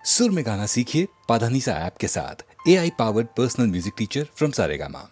सुर में गाना सीखिए पाधानीसा ऐप के साथ। AI powered personal music teacher from Saregama.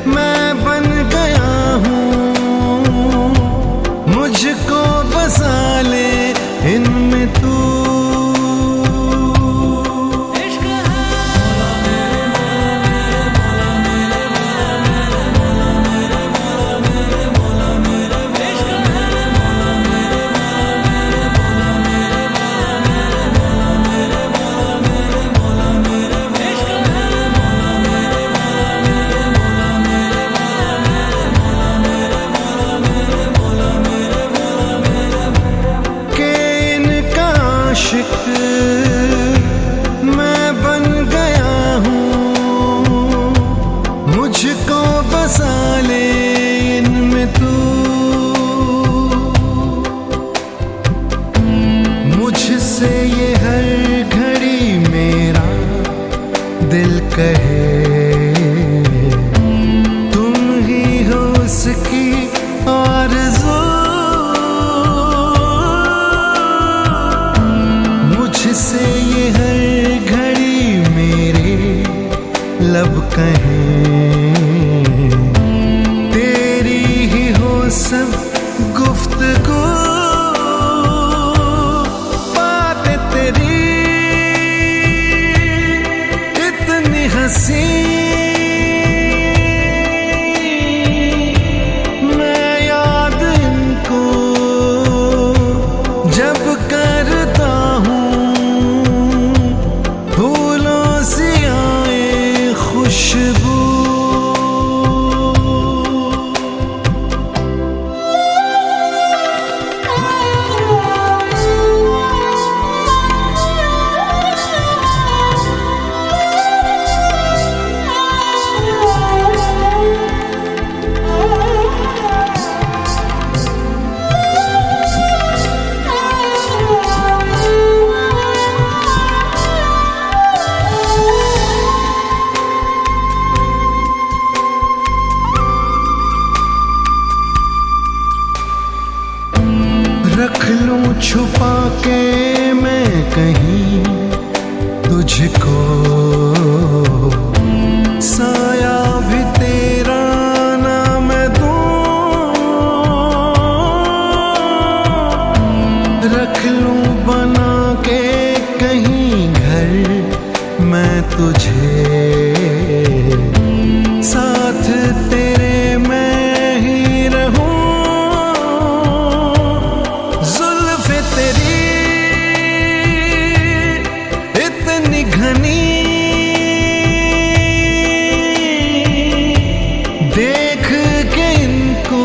मैं बन गया हूँ, मुझको बसा ले इनमें तू। मैं बन गया हूँ, मुझको बसा ले इनमें तू। मुझसे ये हर घड़ी मेरा दिल कहे, तुम ही हो उसकी आरज़ू। से ये हर घड़ी मेरे लब कहें, तेरी ही हो सब गुफ्तगू। बातें तेरी इतनी हंसी, मैं याद इनको जब करता हूँ, खुशबू। रख लूं छुपा के मैं कहीं तुझको, साया भी तेरा ना मैं दूं। रख लूं बना के कहीं घर मैं तुझे, साथ तेरे मैं ही रहूं। घनी देख के इनको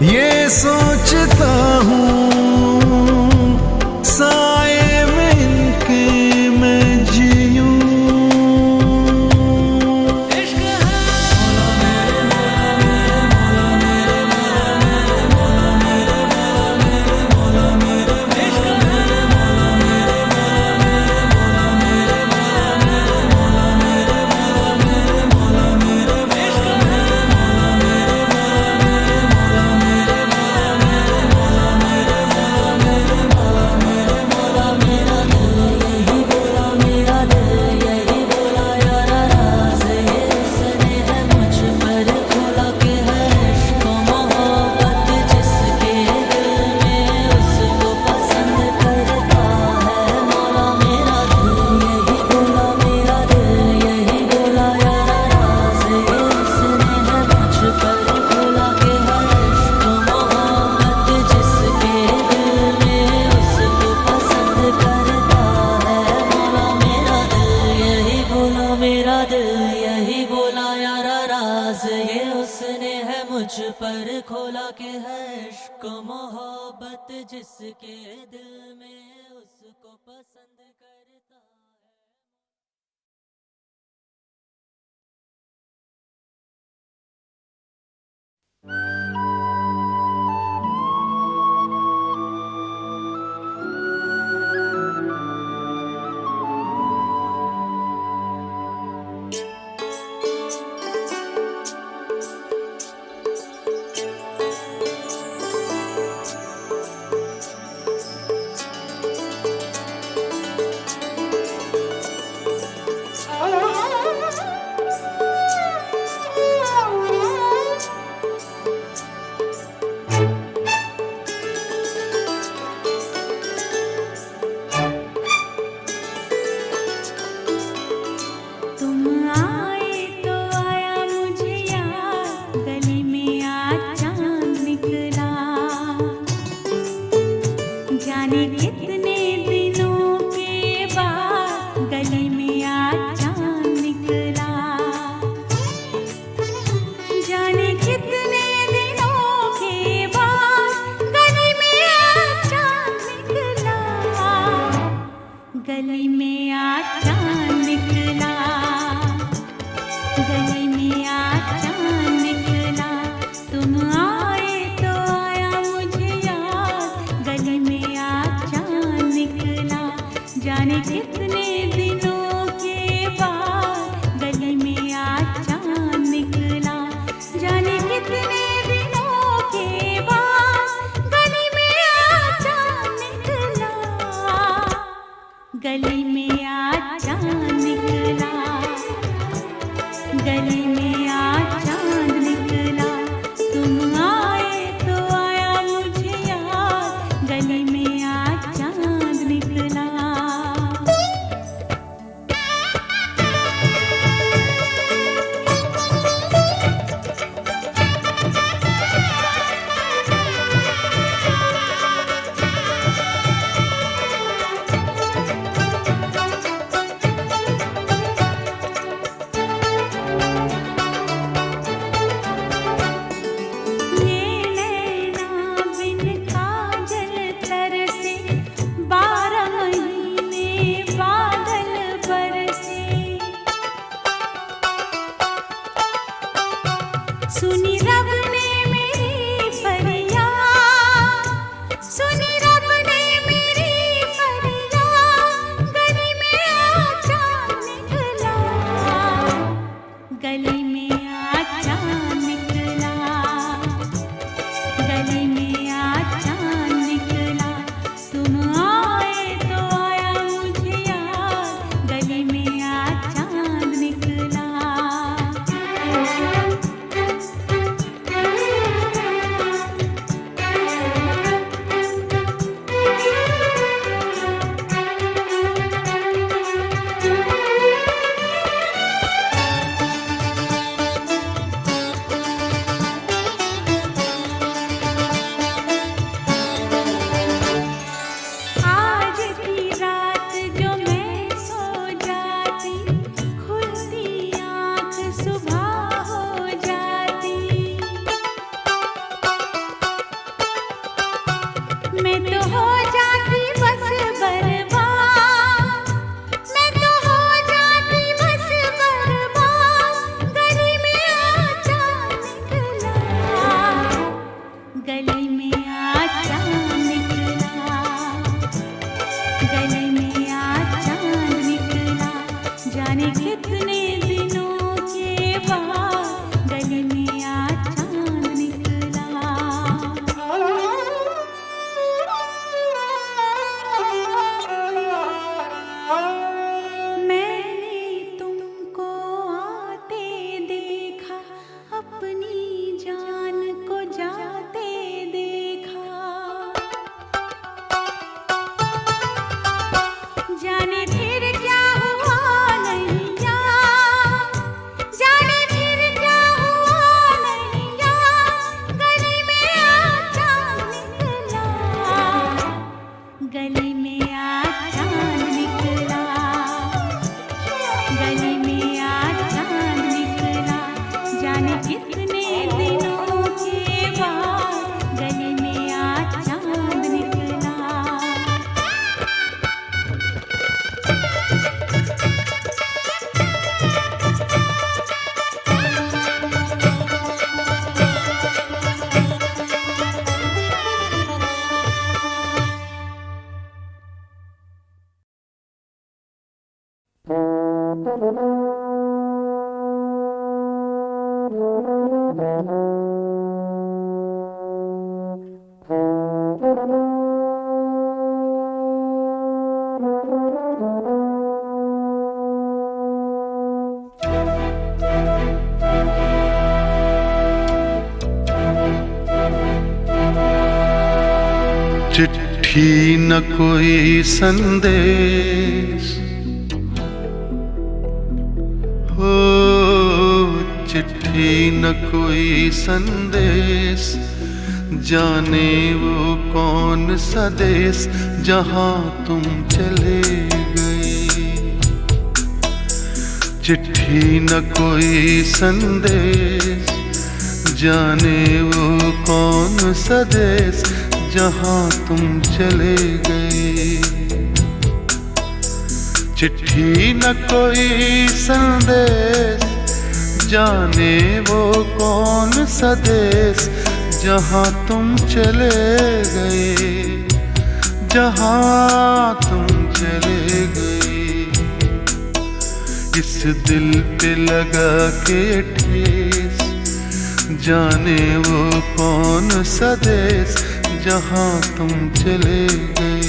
ये सोचता हूँ, साए में इनके मैं जीऊं। के है इश्क मोहब्बत जिसके दिल में उसको पसंद करता है। गली में आज चांद निकला, गली में आज चांद निकला, तुम आए तो आया मुझे याद। गली में आज चांद निकला, जाने कितने दिनों के बाद गली में आज चांद निकला, जाने कितने दिनों के बाद गली में आज चांद निकला, गली में आज चांद निकला, गली में आज चांद निकला, तुम आए तो आया मुझे याद। गली में आज चांद निकला। सुनी रब ने मेरी फरियाद, सुनी रब ने मेरी फरियाद, गली में आज चांद निकला, गली में आज चांद निकला, गली में आज चांद निकला, तुम आए तो आया मुझे याद। गली में आज चांद निकला। आज की रात जो मैं सो जाती, खुलती आँख सुबह हो जाती, मैं तो हो जाती बस बर्बाद, मैं तो हो जाती बस बर्बाद। गली में आज चांद निकला, गली में आज चांद निकला, गली में आज चांद निकला, जाने कितने दिनों के बाद गली में आज चांद निकला। चिट्ठी न कोई संदेश हो, चिट्ठी न कोई संदेश, जाने वो कौन सा देश जहां तुम चले गए। चिट्ठी न कोई संदेश, जाने वो कौन सा देश जहां तुम चले गए। चिट्ठी न कोई संदेश, जाने वो कौन सा देश जहां तुम चले गए, जहां तुम चले गए। इस दिल पे लगा के ठेस, जाने वो कौन सा देश जहां तुम चले गए।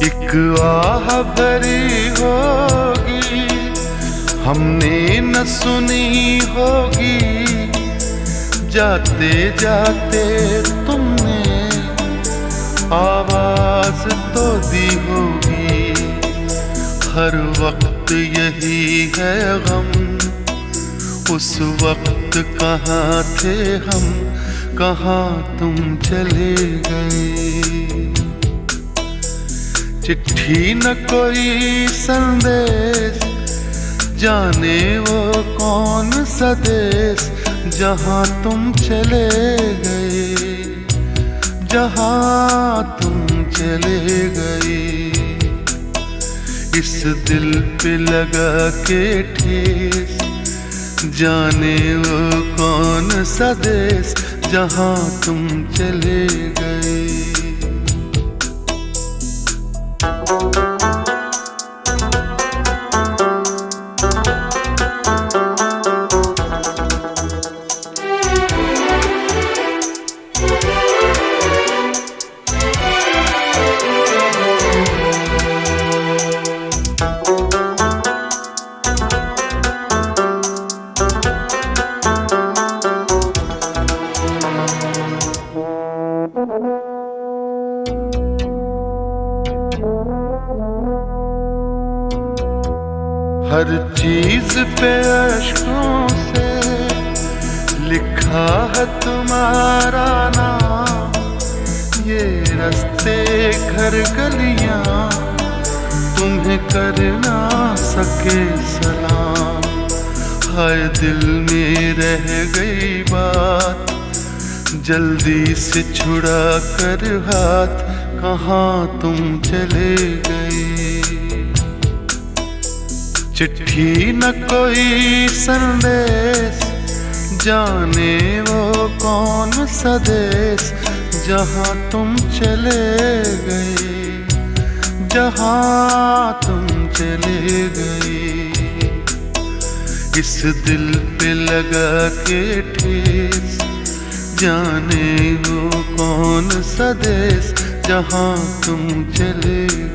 एक आह भरी होगी, हमने न सुनी होगी, जाते जाते तुमने आवाज तो दी होगी। हर वक्त यही है गम, उस वक्त कहाँ थे हम, कहाँ तुम चले गए। चिट्ठी न कोई संदेश, जाने वो कौन सा देश जहां तुम चले गए, जहां तुम चले गए। इस दिल पे लगा के ठेस, जाने वो कौन सा देश जहां तुम चले गए। हर चीज पे अश्कों से लिखा है तुम्हारा नाम। ये रास्ते घर गलियां तुम्हें कर ना सके सलाम। हाय दिल में रह गई बात, जल्दी से छुड़ा कर हाथ, कहाँ तुम चले गए। चिट्ठी न कोई संदेश, जाने वो कौन सा देश जहां तुम चले गए, जहां तुम चले गए। इस दिल पे लगा के ठेस, जाने वो कौन सा देश जहां तुम चले गए।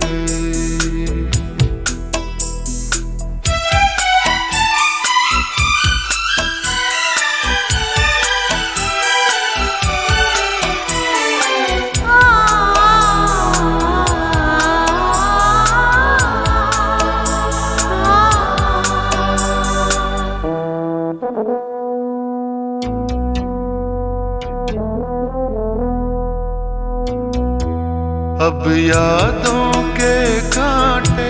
अब यादों के कांटे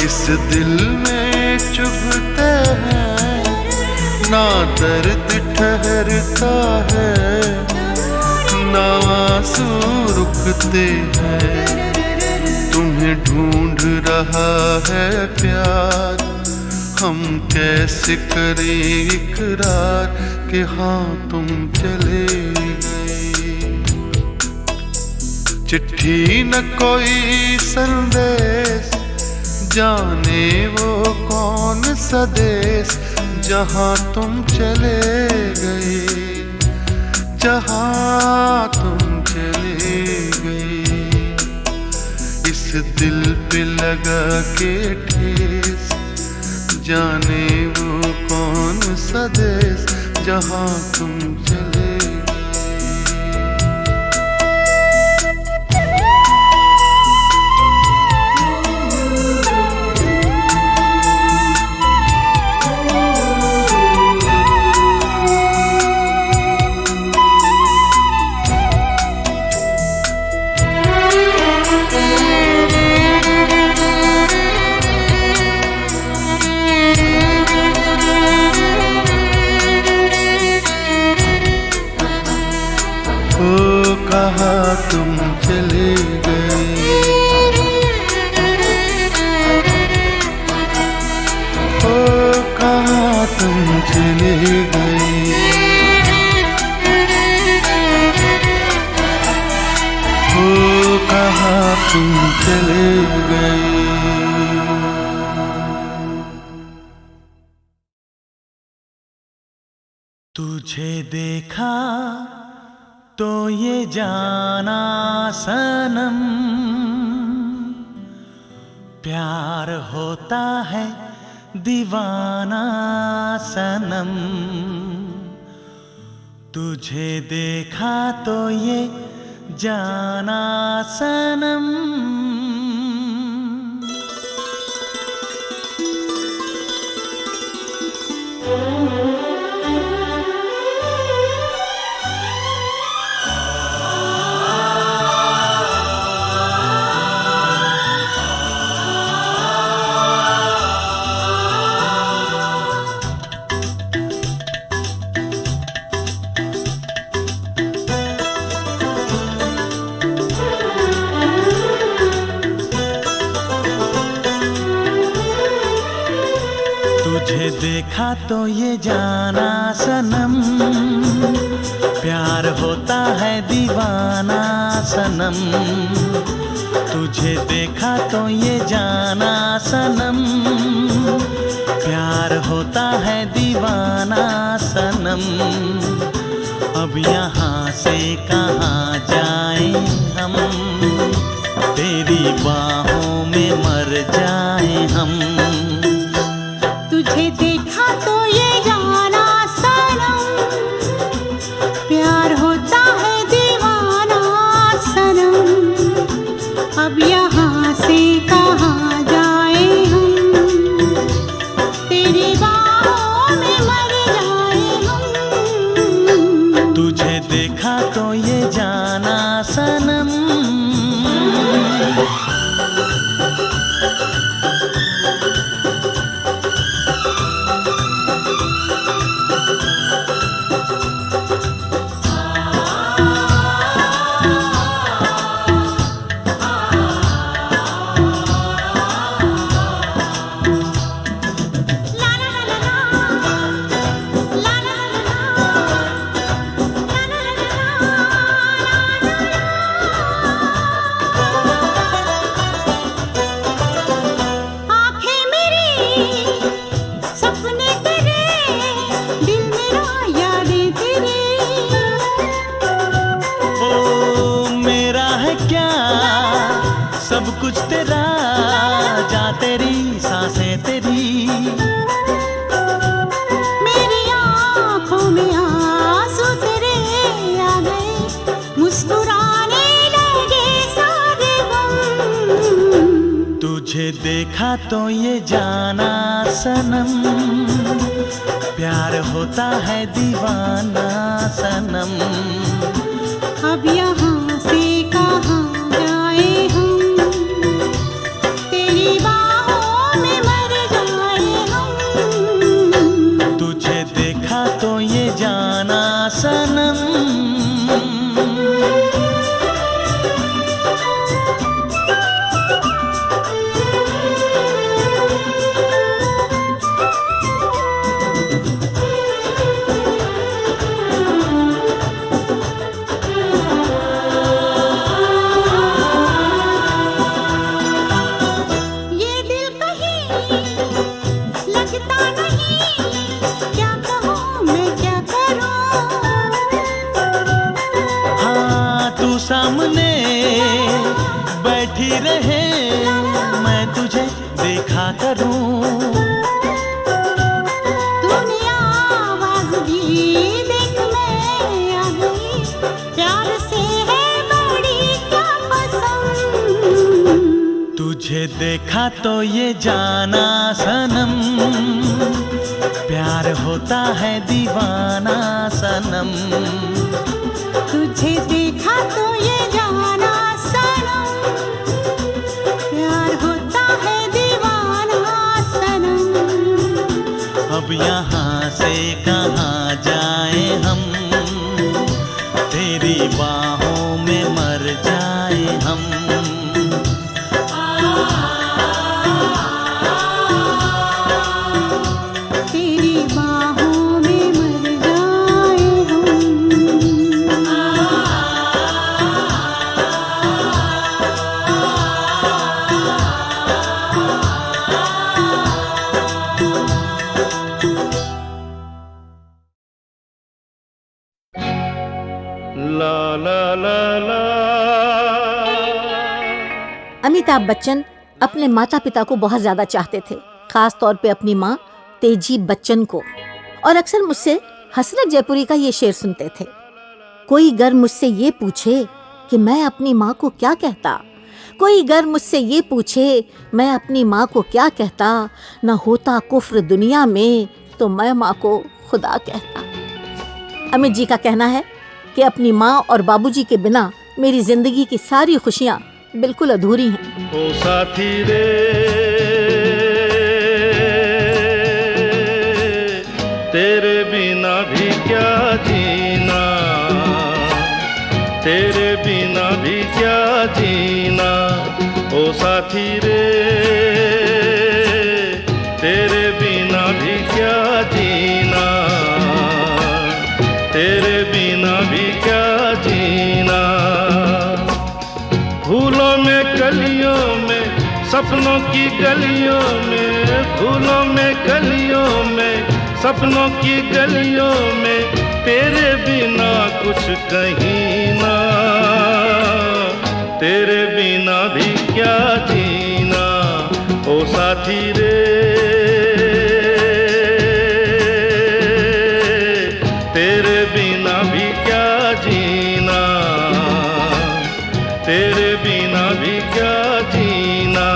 इस दिल में चुभते हैं, ना दर्द ठहरता है, ना आंसू रुकते हैं। तुम्हें ढूंढ रहा है प्यार, हम कैसे करें इकरार कि हाँ तुम चले गए। चिट्ठी न कोई संदेश, जाने वो कौन सा देश जहाँ तुम चले गए, जहाँ तुम चले गए। इस दिल पे लगा के ठेस, जाने वो कौन सा देश जहाँ तुम चले गए। ओ कहाँ तुम चले गए, ओ कहाँ तुम चले गए, ओ कहाँ तुम चले गए। तुझे देखा तो ये जाना सनम, प्यार होता है दीवाना सनम। तुझे देखा तो ये जाना सनम। तुझे देखा तो ये जाना सनम, प्यार होता है दीवाना सनम। तुझे देखा तो ये जाना सनम, प्यार होता है दीवाना सनम। अब यहाँ से कहाँ जाएं हम, तेरी बाहों में मर जाएं हम। तुझे देखा तो ये जाना सनम, प्यार होता है दीवाना सनम। अब यहाँ से कहाँ जाए हम, तेरी बाहों में मर जाए हम। तुझे देखा तो ये जाना सनम। सब कुछ तेरा, जा तेरी सांसें तेरी। मेरी आँखों में आंसू तेरे आ गए, मुस्कुराने लगे सारे गम। तुझे देखा तो ये जाना सनम, प्यार होता है दीवाना सनम। अब यहाँ से कहाँ जाए हम, तेरी बाहों में मर जाए हम। तुझे देखा तो ये जाना सनम। ही रहे, मैं तुझे देखा करूं। दुनिया आवाज भी देख मैं आ गई, प्यार से है बड़ी क्या पसंद। तुझे देखा तो ये जाना सनम, प्यार होता है दीवाना सनम। तुझे देखा तो ये जाना सनम, प्यार होता है दीवाना सनम। अब यहाँ से कहाँ जाए हम, तेरी बाहों में मर जाए हम। तेरी बाहों में मर जाए ला ला ला ला। अमिताभ बच्चन अपने माता पिता को बहुत ज्यादा चाहते थे, खास तौर पे अपनी माँ तेजी बच्चन को। और अक्सर मुझसे हसरत जयपुरी का ये शेर सुनते थे, कोई गर मुझसे ये पूछे कि मैं अपनी माँ को क्या कहता, कोई गर मुझसे ये पूछे मैं अपनी माँ को क्या कहता, न होता कुफ्र दुनिया में तो मैं माँ को खुदा कहता। अमित जी का कहना है कि अपनी माँ और बाबूजी के बिना मेरी जिंदगी की सारी खुशियाँ बिल्कुल अधूरी हैं। ओ साथी रे तेरे बिना भी क्या जीना, तेरे बिना भी क्या जीना। ओ साथी रे तेरे बिना भी क्या जीना, तेरे बिना भी क्या जीना। फूलों में कलियों में सपनों की गलियों में, फूलों में कलियों में सपनों की गलियों में, तेरे बिना कुछ कहीं ना, तेरे बिना भी क्या जीना। ओ साथी रे तेरे बिना भी क्या जीना, तेरे बिना भी क्या जीना।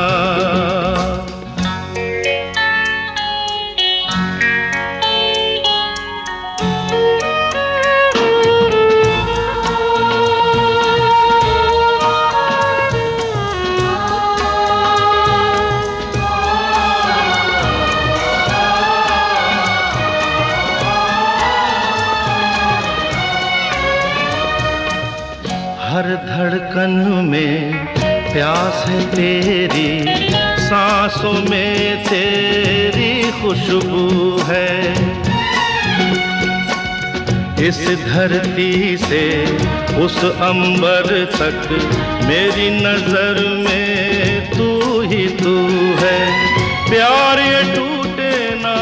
हर धड़कन में प्यास है तेरी, सांसों में तेरी खुशबू है। इस धरती से उस अंबर तक मेरी नजर में तू ही तू है। प्यार ये टूटे ना,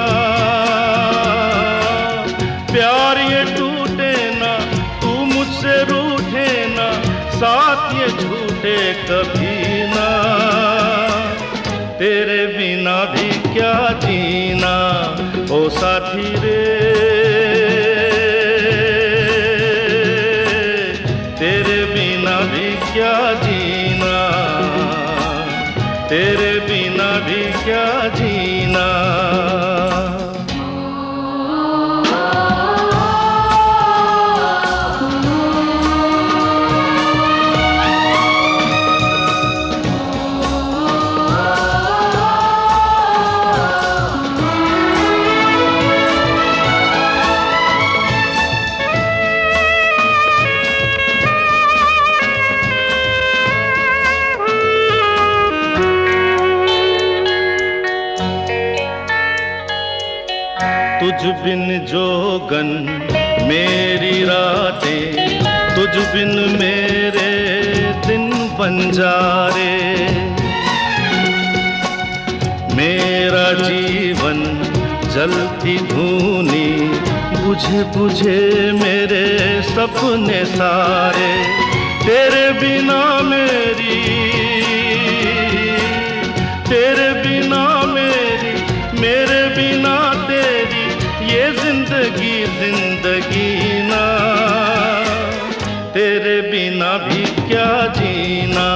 प्यार ये टूटे ना, तू मुझसे रूठे ना, साथ ये झूठे कभी ना। तेरे बिना भी क्या जीना, ओ साथी रे तेरे बिना भी क्या जीना, तेरे बिना भी क्या जीना। तुझ बिन जोगन मेरी रातें, तुझ बिन मेरे दिन बंजारे। मेरा जीवन जलती धूनी, बुझे बुझे मेरे सपने सारे। तेरे बिना मेरी तेरे बिना मेरी, मेरे बिना तेरी, ये जिंदगी जिंदगी ना। तेरे बिना भी क्या जीना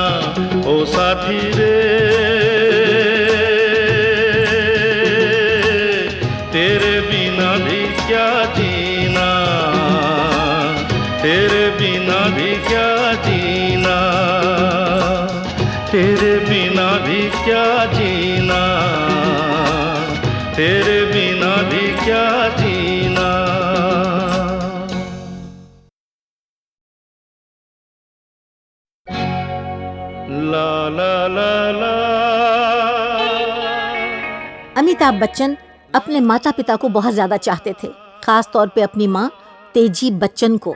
ओ साथी रे, तेरे बिना भी क्या जीना, तेरे बिना भी क्या जीना, तेरे बिना भी क्या जीना, तेरे बिना भी क्या जीना। ला ला ला ला। अमिताभ बच्चन अपने माता पिता को बहुत ज्यादा चाहते थे, खास तौर पे अपनी माँ तेजी बच्चन को।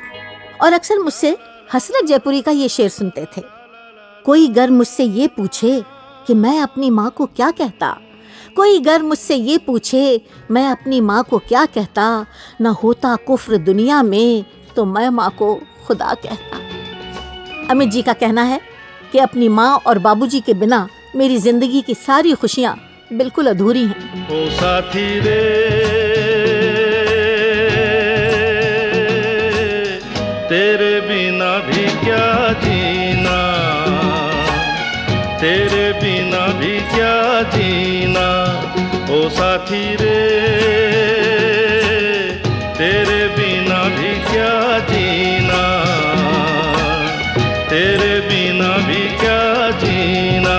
और अक्सर मुझसे हसरत जयपुरी का ये शेर सुनते थे, कोई गर मुझसे ये पूछे कि मैं अपनी माँ को क्या कहता, कोई गर मुझसे ये पूछे मैं अपनी माँ को क्या कहता, न होता कुफ्र दुनिया में तो मैं माँ को खुदा कहता। अमित जी का कहना है कि अपनी माँ और बाबूजी के बिना मेरी जिंदगी की सारी खुशियाँ बिल्कुल अधूरी हैं। ओ साथी रे, तेरे बिना भी क्या जीना, तेरे बिना भी क्या जीना। ओ साथी रे, तेरे बिना भी क्या जीना, तेरे बिना भी क्या जीना।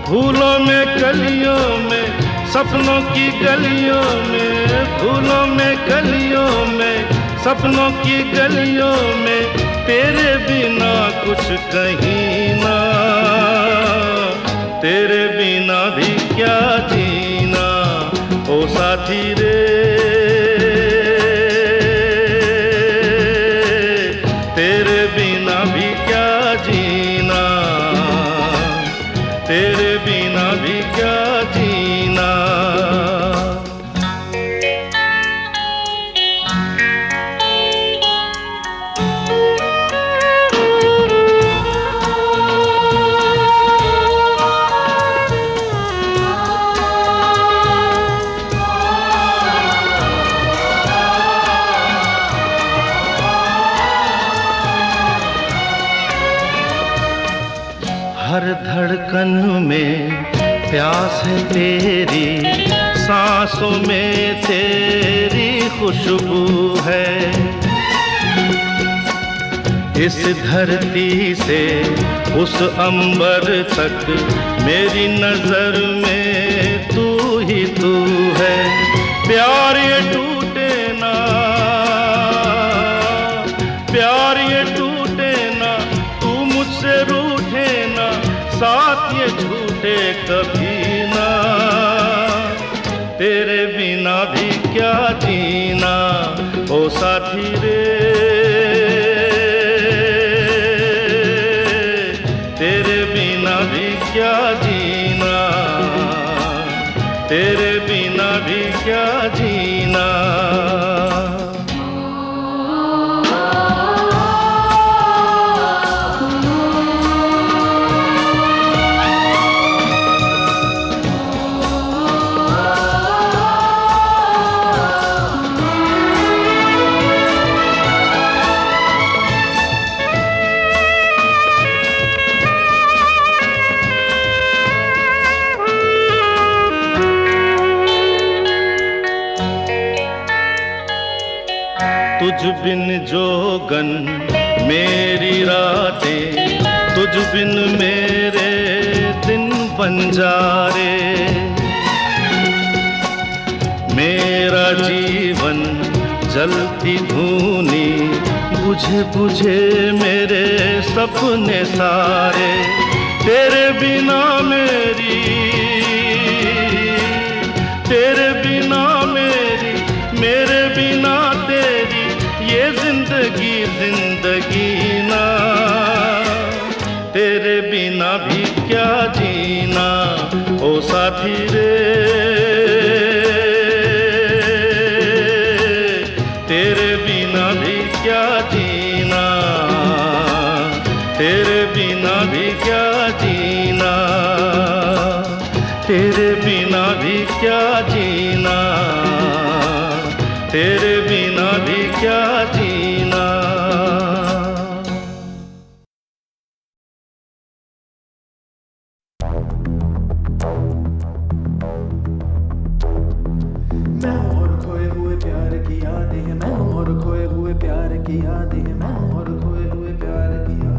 फूलों में कलियों में, सपनों की गलियों में, फूलों में कलियों में, सपनों की गलियों में, तेरे बिना कुछ कहीं ना। तेरे बिना भी क्या जीना ओ साथी रे, तेरे बिना भी क्या जीना, तेरे बिना भी क्या जीना। हर धड़कन में प्यास है तेरी, सांसों में तेरी खुशबू है। इस धरती से उस अंबर तक मेरी नजर में तू ही तू है। प्यार ये टूटे ना, प्यार ये टूटे ना, तू मुझसे रूठे ना, साथ ये झूठे कभी ना। तेरे बिना भी क्या जीना ओ साथी रे, तेरे बिना भी क्या जीना, तेरे बिना भी क्या जीना। तुझ बिन जोगन मेरी रातें, तुझ बिन मेरे दिन बंजारे। मेरा जीवन जलती धूनी, बुझे बुझे मेरे सपने सारे। तेरे बिना मेरी, तेरे बिना मेरी, मेरे बिना तेरी, ये जिंदगी जिंदगी ना। तेरे बिना भी क्या जीना ओ साथी रे, तेरे बिना भी क्या जीना, तेरे बिना भी क्या जीना। तेरे बिना भी क्या जीना, तेरे बिना भी क्या जीना। मैं हूँ और खोए हुए प्यार की यादें हैं, मैं हूँ और खोए हुए प्यार की यादें हैं, मैं हूँ और खोए हुए प्यार की यादें।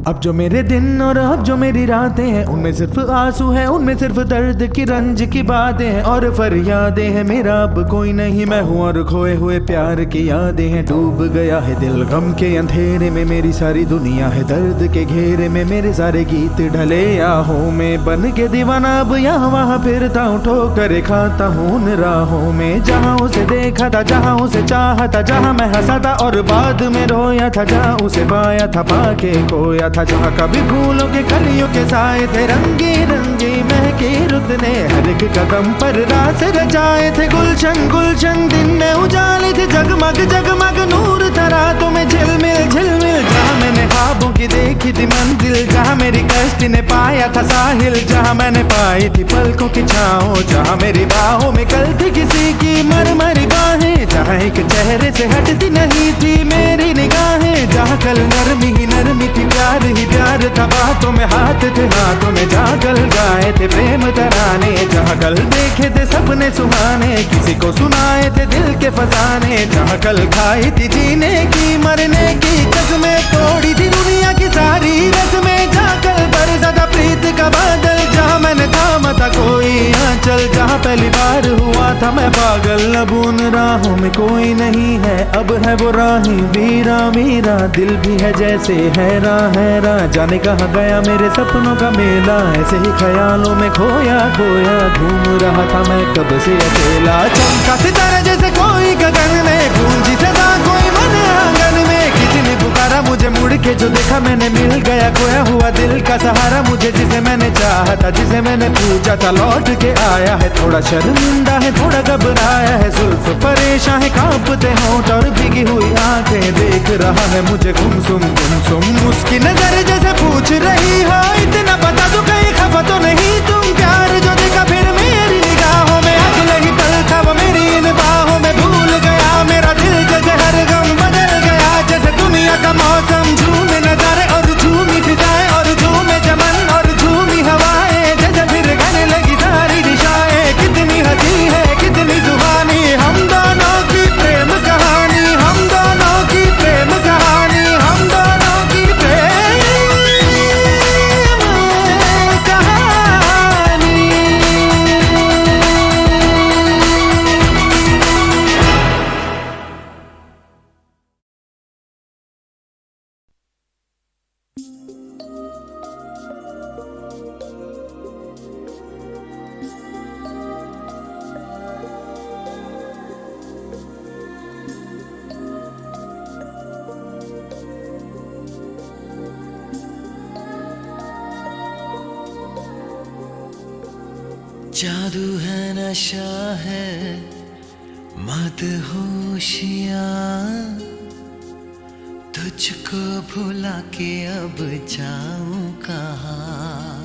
अब जो मेरे दिन और अब जो मेरी रातें हैं, उनमें सिर्फ आंसू है, उनमें सिर्फ दर्द की रंज की बातें हैं और फरियादें हैं। मेरा अब कोई नहीं, मैं हूँ और खोए हुए प्यार की यादें हैं। डूब गया है दिल गम के अंधेरे में, मेरी सारी दुनिया है दर्द के घेरे में। मेरे सारे गीत ढले आहों में, बन के दीवाना अब यहाँ वहाँ फिरता हूँ, ठोकर खाता हूँ उन राहों में। जहाँ उसे देखा था, जहाँ उसे चाहा था, जहाँ मैं हंसा था और बाद में रोया था, जहाँ उसे पाया था पाके खोया था, जहाँ कभी फूलों के कलियों के साए थे, रंगी रंगी महकी रुत ने हर एक कदम पर रास रचाए थे। गुलशन गुलशन दिन में उजाले थे, जगमग जगमग नूर था रातों में झिलमिल झिलमिल। जहाँ मैंने ख्वाबों की देखी थी मंजिल, जहाँ मेरी कश्ती ने पाया था साहिल, जहाँ मैंने पाई थी पलकों की छाँव, जहाँ मेरी बाहों में कल थी किसी की मरमर बाहें, जहाँ एक चेहरे से हटती नहीं थी मेरी निगाहें, जहाँ कल नरमी ही नरमी थी, प्यार ही प्यार था, बातों में हाथ थे हाथों में, जहाँ कल गाए थे प्रेम तराने, जहाँ कल देखे थे सपने सुहाने, किसी को सुनाए थे दिल के फसाने, जहाँ कल खाई थी जीने की मरने की कसमें, तोड़ी थी दुनिया की सारी रस्में, जहाँ कल बरसा था प्रीत का बादल, जहाँ मैंने थामा था कोई आंचल, जहाँ पहली बार हुआ था मैं पागल। अब उन राहों में कोई नहीं है, अब है वो राहें वीरा वीरा, दिल भी है जैसे हैरान हैरान, जाने कहाँ गया मेरे सपनों का मेला, ऐसे ही ख्यालों में खोया खोया घूम रहा था मैं कब से अकेला। चमका सितारा जैसे कोई गगन में, गूंजी सदा कोई मन आंगन में, किसी ने पुकारा मुझे मुड़ के, जो देखा मैंने मिल गया खोया हुआ दिल का सहारा मुझे, जिसे मैंने चाहा था जिसे मैंने पूछा था लौट के आया है। थोड़ा शर्मिंदा है थोड़ा घबराया है, जुल्फ परेशान है कांपते होंठ और भीगी हुई आंखें, देख रहा है मुझे गुमसुम गुमसुम, उसकी नजर जैसे पूछ रही हो इतना बता दो कहीं खफा तो नहीं तुम। प्यार जो देखा फिर मेरी निगाहों में, अगले ही पल था वो मेरी इन बाहों में, भूल गया मेरा दिल जैसे हर गम बदल गया, जैसे दुनिया का मौसम झूमे नजारे और झूमी फिजाएं और झूमे चमन और झूमी हवाएं, जैसे फिर गाने लगी सारी दिशाएं। कितनी हंसी है कितनी जुबानी, हम दोनों की प्रेम कहानी, हम दोनों की प्रेम कहानी, हम दोनों की प्रेम कहानी। जादू है नशा है मदहोशियाँ, तुझको भुला के अब जाऊं कहाँ।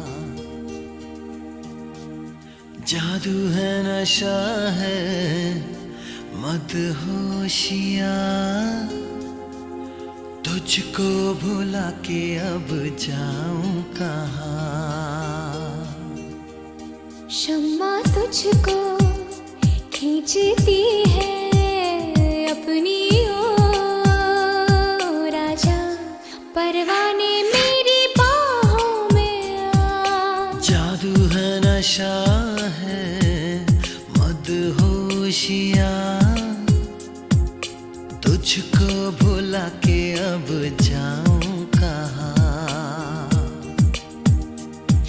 जादू है नशा है मदहोशियाँ, तुझको भुला के अब जाऊं कहाँ। शम्मा तुझको खींचती है अपनी ओर, आजा परवाने मेरी बाहों में आ। जादू है नशा है मदहोशियाँ, तुझको भुला के अब जाऊं कहाँ।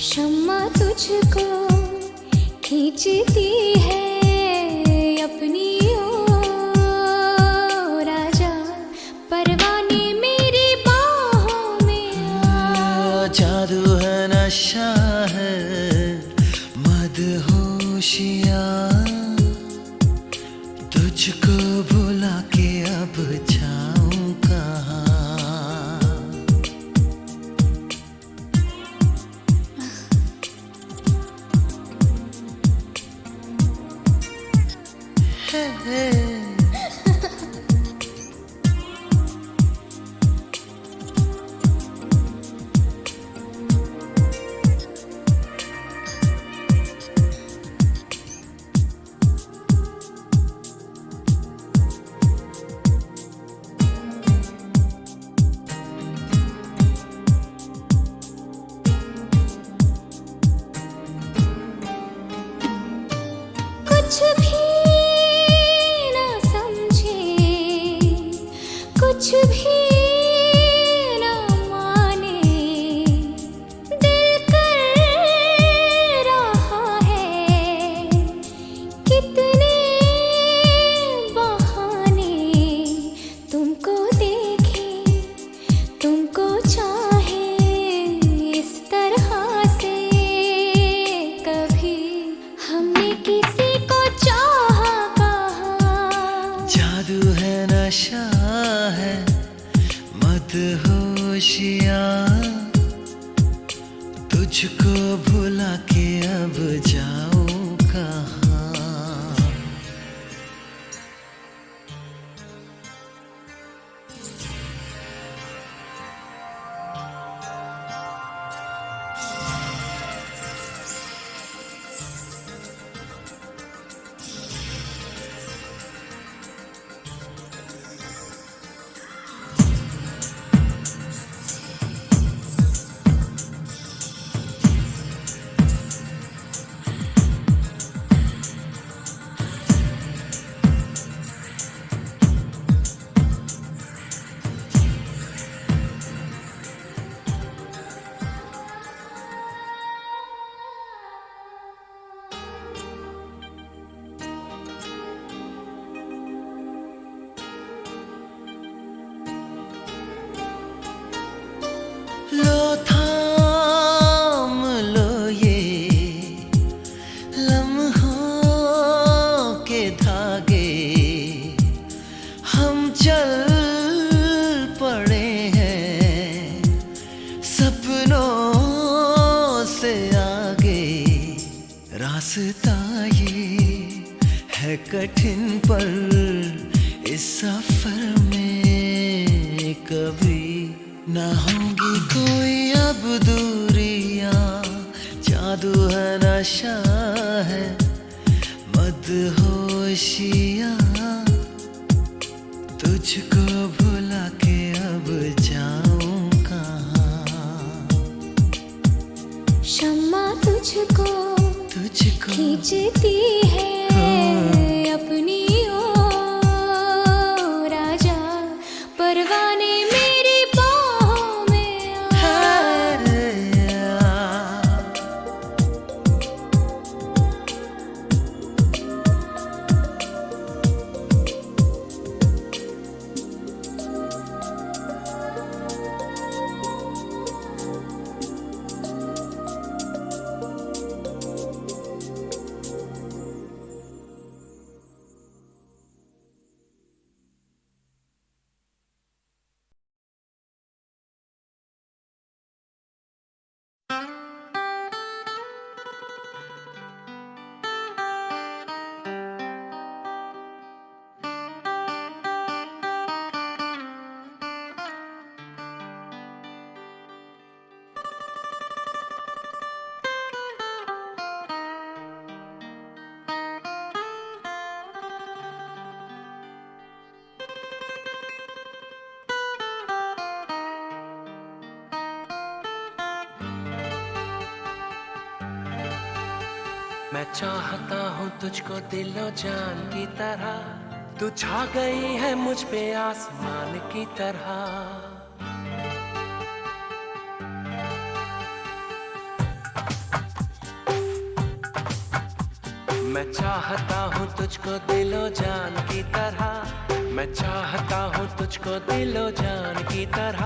शम्मा तुझको खींचती है अपनी ओर, आजा परवाने मेरी बाहों में आ। जादू है नशा है मदहोशियाँ, तुझको भुला के अब जाऊं कहाँ। भी ना माने, दिल कर रहा है कितने बहाने, तुमको देखे तुमको चाहे इस तरह से, कभी हमने किसी को चाहा कहाँ। जादू है नशा है मदहोशियाँ, तुझको भुला के अब जाऊं कहाँ। लो थाम लो ये लम्हों के धागे, हम चल पड़े हैं सपनों से आगे। रास्ता ये है कठिन पर इस सफर में कभी ना होगी कोई अब दूरियां। जादू है नशा है मदहोशियाँ, तुझको भुला के अब जाऊं कहाँ। शम्मा तुझको खींचती है अपनी ओर, राजा परवाने मेरी बाहों में आ। मैं चाहता हूँ तुझको दिलो जान की तरह, तू छा गई है मुझ पे आसमान की तरह। मैं चाहता हूँ तुझको दिलो जान की तरह, मैं चाहता हूँ तुझको दिलो जान की तरह।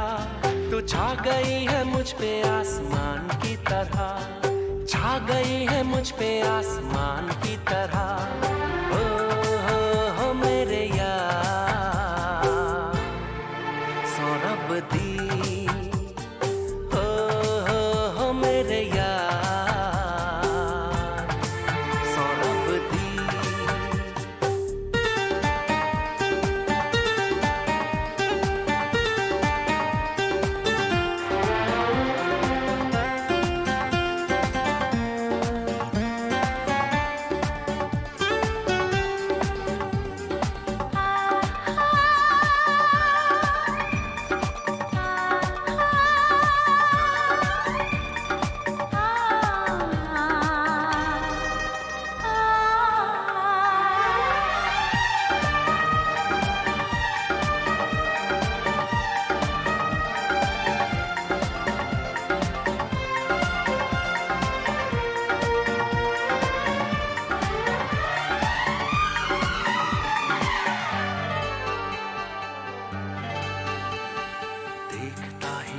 तू छा गई है मुझ पे आसमान की तरह, छा गई है मुझ पे आसमान की तरह। हो मेरे यार सौरभ दी, हो मेरे यार सौरभ दी।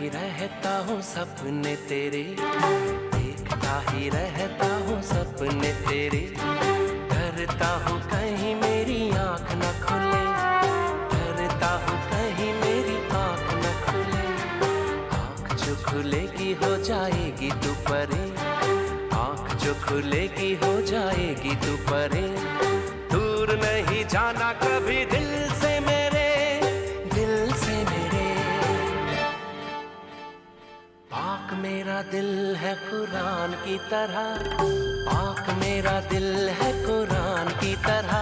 ही रहता हूँ सपने तेरे, देखता ही रहता हूँ सपने तेरे। डरता हूँ कहीं मेरी आँख न खुले, डरता हूँ कहीं मेरी आँख न खुले। आँख जो खुलेगी हो जाएगी तू परे, आँख जो खुलेगी हो जाएगी तू परे। दूर नहीं जाना कभी दिल से मेरे, दिल से मेरे। पाक मेरा दिल है कुरान की तरह, पाक मेरा दिल है कुरान की तरह।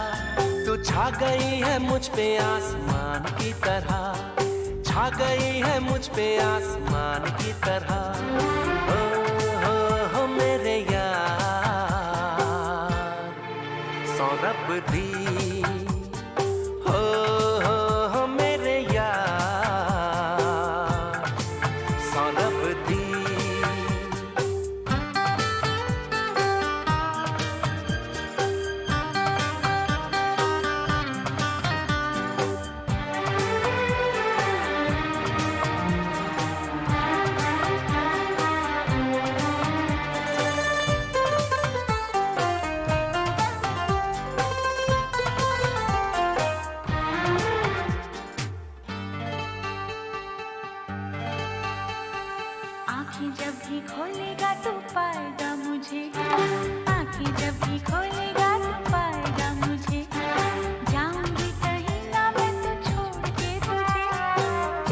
तू छा गई है मुझ पे आसमान की तरह, छा गई है मुझ पे आसमान की तरह। हो मेरे यार सौरभ दी, हो मेरे यार सौरभ दी। आँखें जब भी खोलेगा तू पाएगा मुझे, आँखें जब भी खोलेगा तू पाएगा मुझे। जाऊंगी कहीं ना मैं तो छोड़ के तुझे,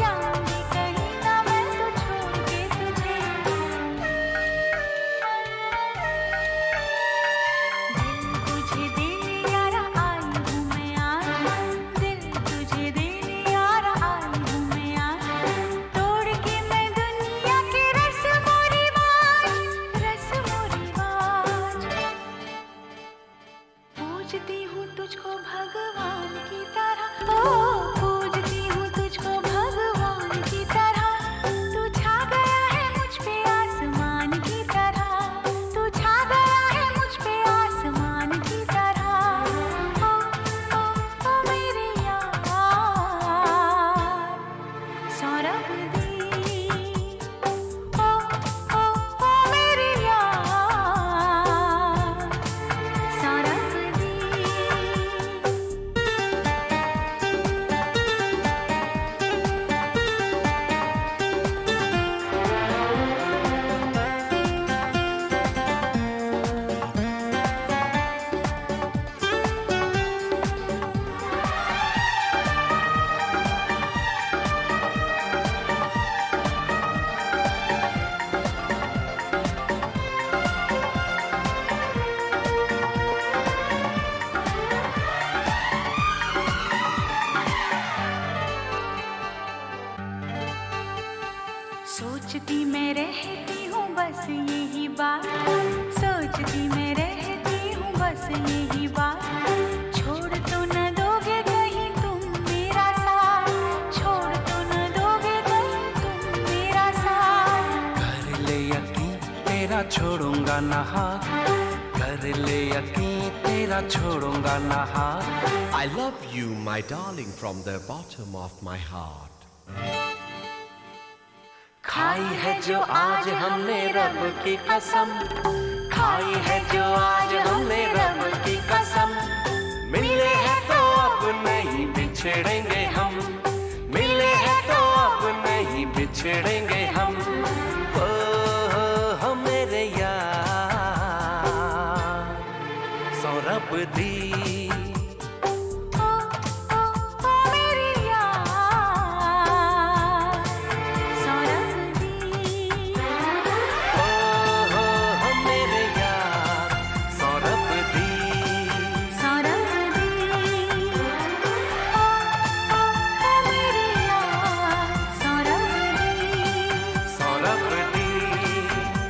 जाऊंगी कहीं ना मैं तो छोड़ के तुझे। दिल तुझे देने यारा आई हूँ मैं आज, दिल तुझे देने यारा आई हूँ मैं आज। तोड़ के मैं दुनिया के रस्मों रिवाज, रस्मों रिवाज। पूजती हूँ तुझको भगवान की तरह, ओ पूजती हूँ तुझको भगवान की तरह। तू छा गया है मुझ पे आसमान की तरह, तू छा गया है मुझ पे आसमान की तरह। ओ मेरे यार सौरभ दी, ओ मेरे यार सौरभ दी। सोचती मैं रहती हूँ बस यही बात, सोचती मैं रहती हूँ बस यही बात। छोड़ तो न दोगे कहीं तुम मेरा साथ, छोड़ तो न दोगे कहीं तुम मेरा साथ। कर ले यकीन तेरा छोड़ूंगा ना हाथ, कर ले यकीन तेरा छोड़ूंगा ना हाथ। I love you, my darling, from the bottom of my heart. खाई है जो आज हमने रब की कसम, खाई है जो आज हमने रब की कसम। मिले हैं तो अब नहीं बिछड़ेंगे हम, मिले हैं तो अब नहीं बिछड़ेंगे हम। ओ मेरे यार सौरभ दी,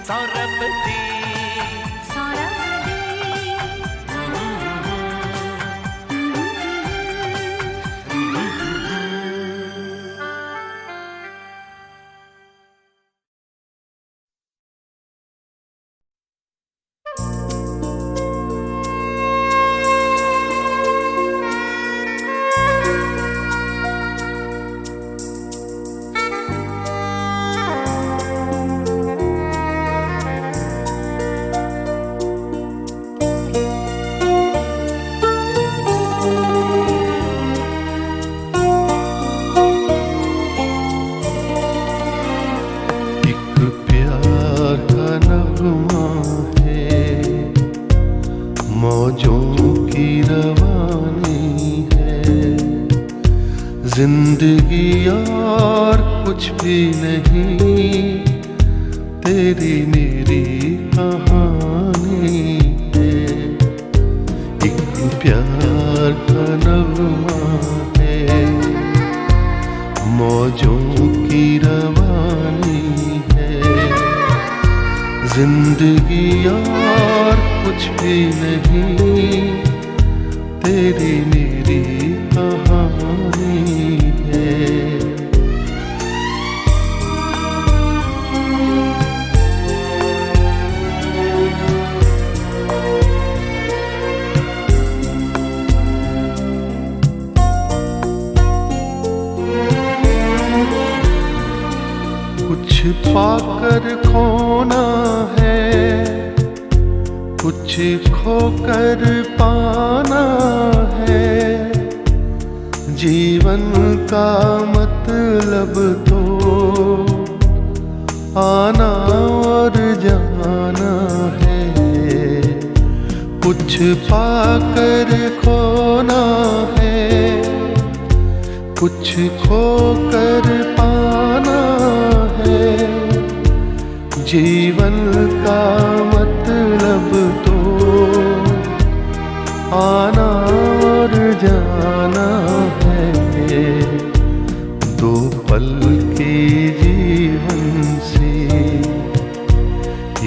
सौरभ दी, सौरभ दी। जिंदगी और कुछ भी नहीं, तेरी मेरी कहानी है। एक प्यार का नगमा है, मौजों की रवानी है। जिंदगी और कुछ भी नहीं, तेरी मेरी कहानी है। कुछ पाकर खोना है, कुछ खोकर पाना है। जीवन का मतलब तो आना और जाना है। कुछ पाकर खोना है, कुछ खोकर पाना है। जीवन का मतलब तो आना और जाना है। दो पल के जीवन से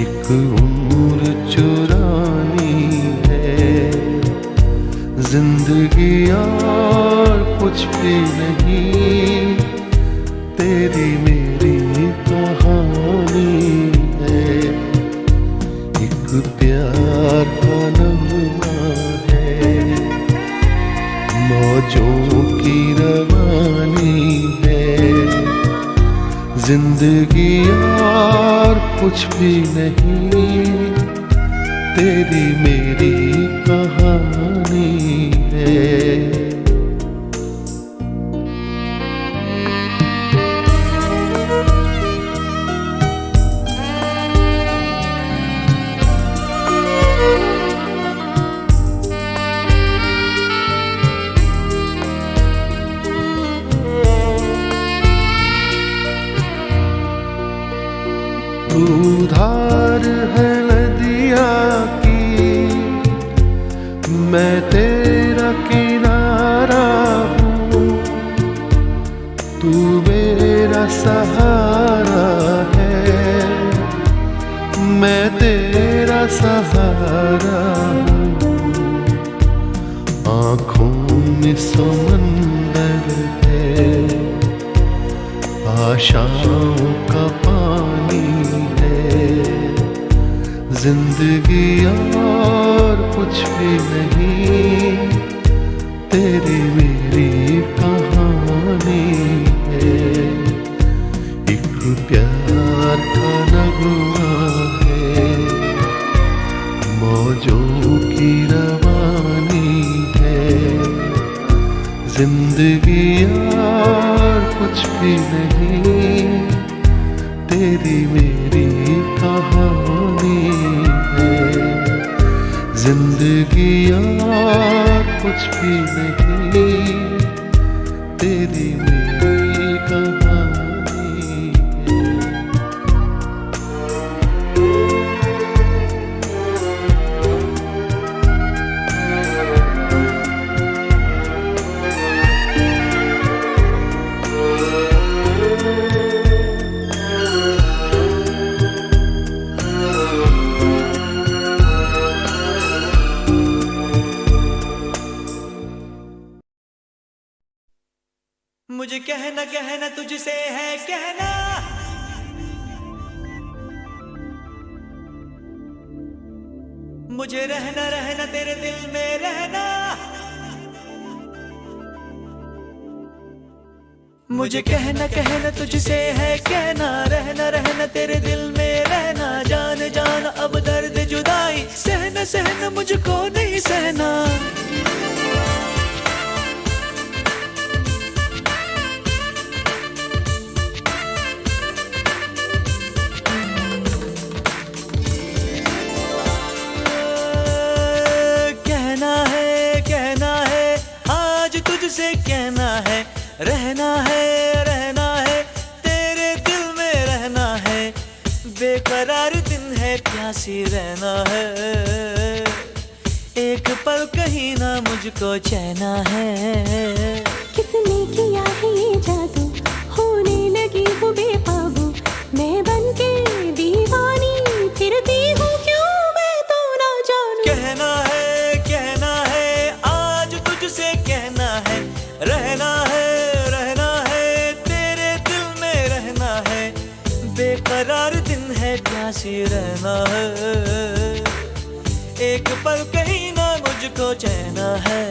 एक उम्र चुरानी है। जिंदगी और कुछ भी नहीं, तेरी मेरी कहानी है। एक प्यार का नगमा है, मौजों की रवानी है। जिंदगी और कुछ भी नहीं, तेरी मेरी कहानी है। तू धार है नदिया की, मैं तेरा किनारा हूँ। तू मेरा सहारा है, मैं तेरा सहारा हूँ। आँखों में समंदर है, आशाओं का पानी है। जिंदगी और कुछ भी नहीं, तेरी मेरी कहानी है। एक प्यार का नगमा है, मौजों की रवानी है। जिंदगी और कुछ भी नहीं, तेरी मेरी कहानी है। जिंदगी और कुछ भी नहीं, तेरी मेरी कहानी है। मुझे कहना कहना तुझसे है कहना, मुझे रहना रहना तेरे दिल में रहना। मुझे कहना कहना तुझसे है कहना, रहना रहना तेरे दिल में रहना। जान जान अब दर्द जुदाई, सहना सहना मुझको नहीं सहना। कहना है आज तुझसे कहना है, रहना है तेरे दिल में रहना है, बेकरार दिन है प्यासी रहना है, एक पल कहीं ना मुझको चैना है। किसने किया है ये जादू, होने लगी हूँ बेकाबू, मैं बनके दीवानी फिरती हूँ, क्यों मैं तो ना जानूं। कहना है आज तुझसे कहना है, रहना है तेरे दिल में रहना है, बेकरार दिन है प्यासी रहना है, एक पल कहीं ना मुझको चैना है।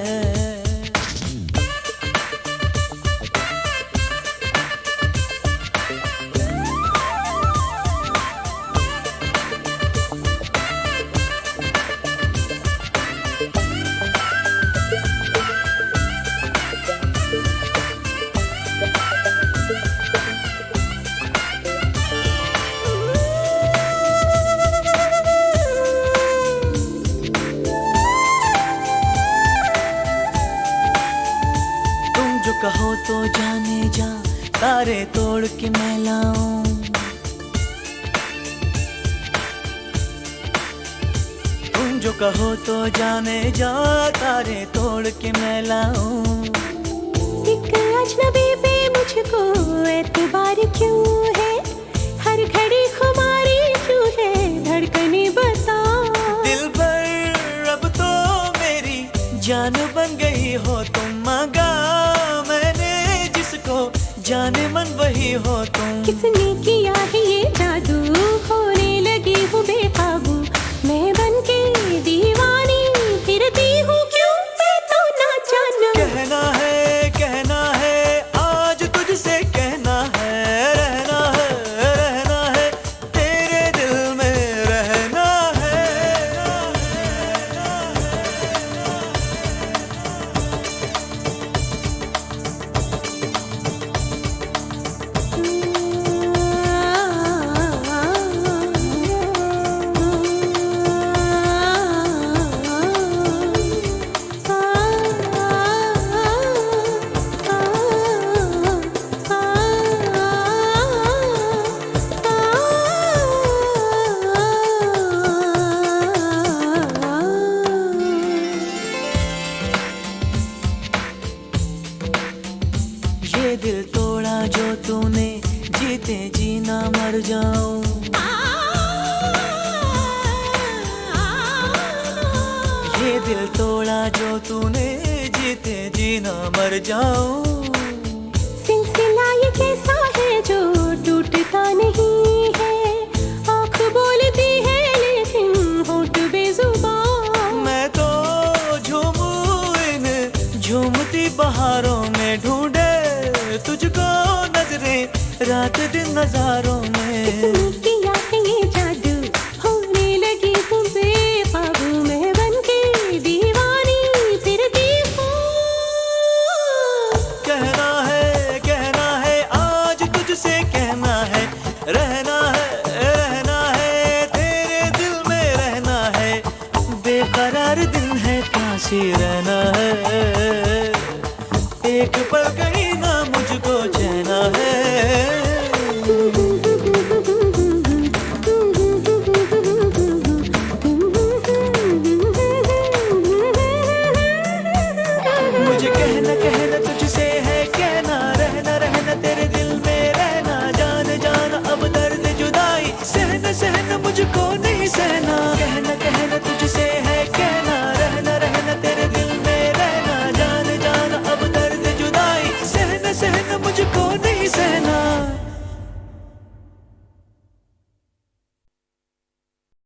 कहो तो जाने जा, तारे तोड़ के मैं लाऊं, तुम जो कहो तो जाने जा, तारे तोड़ के मैं लाऊं। एक अजनबी पे मुझको एतबार क्यों है, हर घड़ी खुमारी क्यों है, धड़कने बता। दिल भर अब तो मेरी जान बन गई हो तुम, मगा जाने मन वही हो तुम। किसने किया है ये जादू, होने लगी हूँ बेकाबू, मैं बनके दीवानी फिरती हूँ, क्यों मैं तो ना जानूं। कहना है आज तुझसे कहना है, रहना है तेरे दिल में रहना है। ये दिल तोड़ा जो तूने, जीते जीना मर जाऊं। ये दिल तोड़ा जो तूने, जीते जीना मर जाऊं। सिलसिला ये कैसा है जो टूटता नहीं है, आँख बोलती है लेकिन होठ बेजुबान। मैं तो झूमूं इन झूमती बहारों में, ढूंढे तुझको नजरें रात दिन नजारों में। किसने किया है ये जादू, होने लगी हूँ बेकाबू, मैं बनके दीवानी फिरती हूँ। कहना है आज तुझसे कहना है, रहना है तेरे दिल में रहना है, बेकरार दिन है प्यासी रहना है, एक पल कहीं ना मुझको चैना है। मुझे कहना तुझसे है कहना, रहना तेरे दिल में रहना, जान अब दर्द जुदाई सहना मुझको नहीं सहना।